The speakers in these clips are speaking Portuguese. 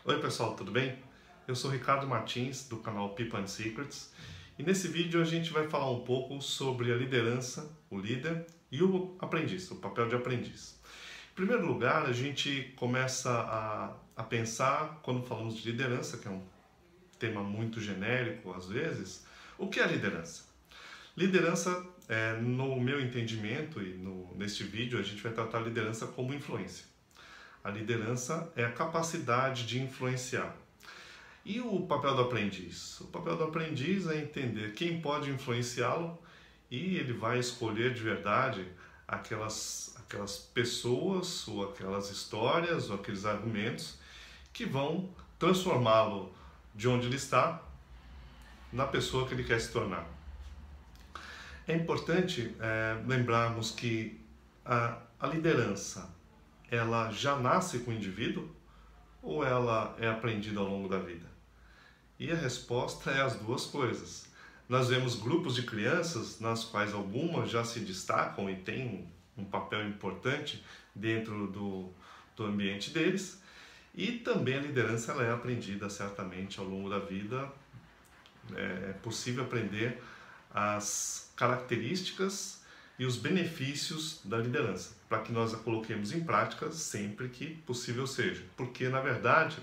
Oi pessoal, tudo bem? Eu sou Ricardo Martins do canal People and Secrets e nesse vídeo a gente vai falar um pouco sobre a liderança, o líder e o aprendiz, o papel de aprendiz. Em primeiro lugar, a gente começa a pensar, quando falamos de liderança, que é um tema muito genérico às vezes, o que é liderança? Liderança, no meu entendimento e neste vídeo, a gente vai tratar a liderança como influência. A liderança é a capacidade de influenciar. E o papel do aprendiz? O papel do aprendiz é entender quem pode influenciá-lo e ele vai escolher de verdade aquelas pessoas ou aquelas histórias ou aqueles argumentos que vão transformá-lo de onde ele está na pessoa que ele quer se tornar. É importante lembrarmos que a liderança ela já nasce com o indivíduo ou ela é aprendida ao longo da vida? E a resposta é as duas coisas. Nós vemos grupos de crianças nas quais algumas já se destacam e têm um papel importante dentro do ambiente deles, e também a liderança ela é aprendida certamente ao longo da vida. É possível aprender as características e os benefícios da liderança, para que nós a coloquemos em prática sempre que possível seja. Porque, na verdade,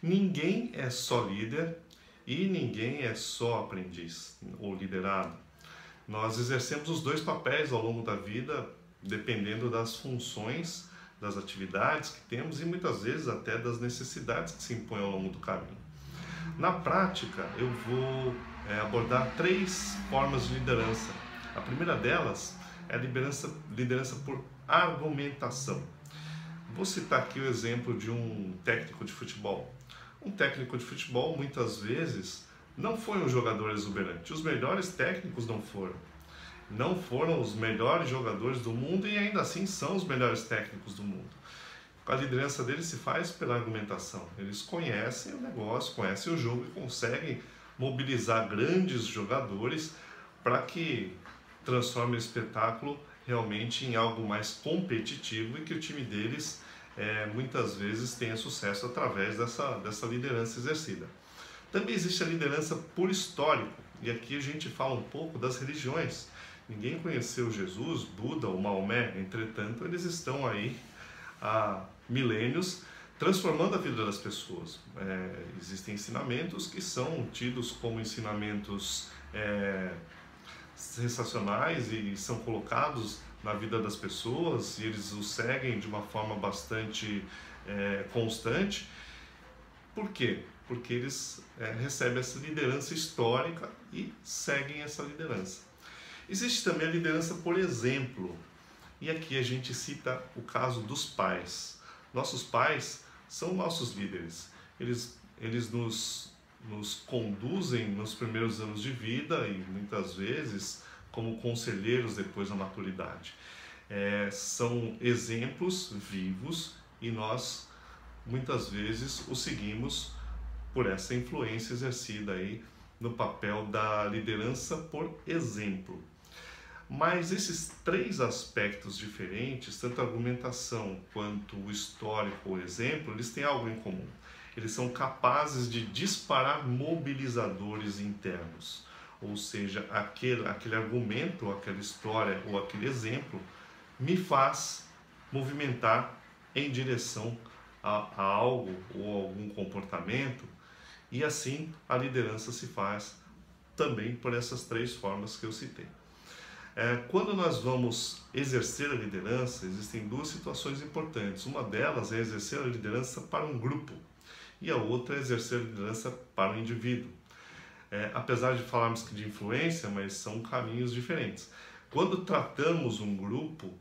ninguém é só líder e ninguém é só aprendiz ou liderado. Nós exercemos os dois papéis ao longo da vida, dependendo das funções, das atividades que temos e muitas vezes até das necessidades que se impõem ao longo do caminho. Na prática, eu vou abordar 3 formas de liderança. A primeira delas é a liderança por argumentação. Vou citar aqui o exemplo de um técnico de futebol. Um técnico de futebol, muitas vezes, não foi um jogador exuberante. Os melhores técnicos não foram. Não foram os melhores jogadores do mundo e ainda assim são os melhores técnicos do mundo. A liderança deles se faz pela argumentação. Eles conhecem o negócio, conhecem o jogo e conseguem mobilizar grandes jogadores para que transforme o espetáculo realmente em algo mais competitivo e que o time deles muitas vezes tenha sucesso através dessa liderança exercida. Também existe a liderança por histórico, e aqui a gente fala um pouco das religiões. Ninguém conheceu Jesus, Buda ou Maomé, entretanto eles estão aí há milênios transformando a vida das pessoas. Existem ensinamentos que são tidos como ensinamentos sensacionais e são colocados na vida das pessoas e eles os seguem de uma forma bastante constante. Por quê? Porque eles recebem essa liderança histórica e seguem essa liderança. Existe também a liderança por exemplo, e aqui a gente cita o caso dos pais. Nossos pais são nossos líderes, eles nos conduzem nos primeiros anos de vida e muitas vezes como conselheiros depois da maturidade. São exemplos vivos e nós muitas vezes os seguimos por essa influência exercida aí no papel da liderança por exemplo. Mas esses 3 aspectos diferentes, tanto a argumentação quanto o histórico ou exemplo, eles têm algo em comum. Eles são capazes de disparar mobilizadores internos. Ou seja, aquele argumento, aquela história ou aquele exemplo me faz movimentar em direção a algo ou algum comportamento, e assim a liderança se faz também por essas 3 formas que eu citei. Quando nós vamos exercer a liderança, existem 2 situações importantes. Uma delas é exercer a liderança para um grupo e a outra é exercer a liderança para o indivíduo. Apesar de falarmos de influência, mas são caminhos diferentes. Quando tratamos um grupo,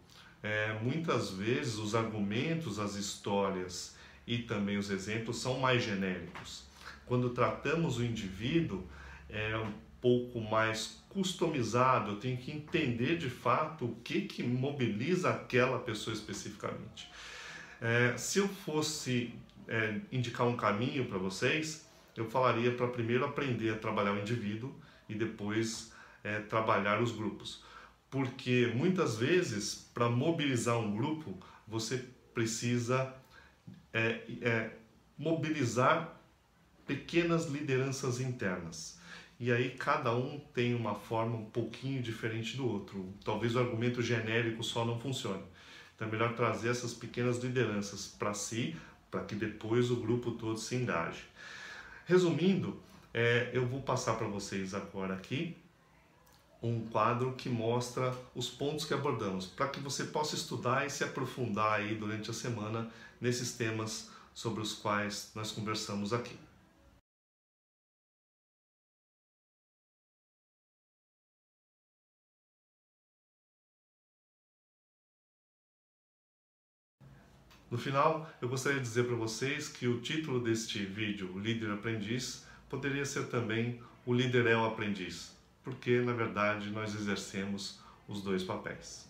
muitas vezes os argumentos, as histórias e também os exemplos são mais genéricos. Quando tratamos o indivíduo, é um pouco mais customizado, eu tenho que entender de fato o que mobiliza aquela pessoa especificamente. Se eu fosse indicar um caminho para vocês, eu falaria para primeiro aprender a trabalhar o indivíduo e depois trabalhar os grupos. Porque muitas vezes, para mobilizar um grupo, você precisa mobilizar pequenas lideranças internas. E aí cada um tem uma forma um pouquinho diferente do outro. Talvez o argumento genérico só não funcione. Então é melhor trazer essas pequenas lideranças para si, para que depois o grupo todo se engaje. Resumindo, eu vou passar para vocês agora aqui um quadro que mostra os pontos que abordamos, para que você possa estudar e se aprofundar aí durante a semana nesses temas sobre os quais nós conversamos aqui. No final, eu gostaria de dizer para vocês que o título deste vídeo, o Líder Aprendiz, poderia ser também o Líder é o Aprendiz, porque na verdade nós exercemos os dois papéis.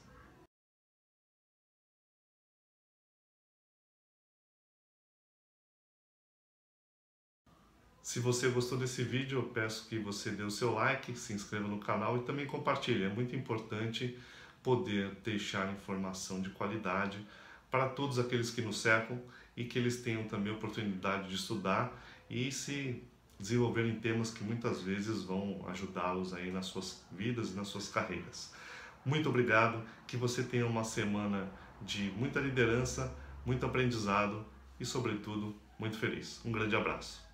Se você gostou desse vídeo, eu peço que você dê o seu like, se inscreva no canal e também compartilhe. É muito importante poder deixar informação de qualidade para todos aqueles que nos cercam e que eles tenham também a oportunidade de estudar e se desenvolver em temas que muitas vezes vão ajudá-los aí nas suas vidas e nas suas carreiras. Muito obrigado, que você tenha uma semana de muita liderança, muito aprendizado e, sobretudo, muito feliz. Um grande abraço.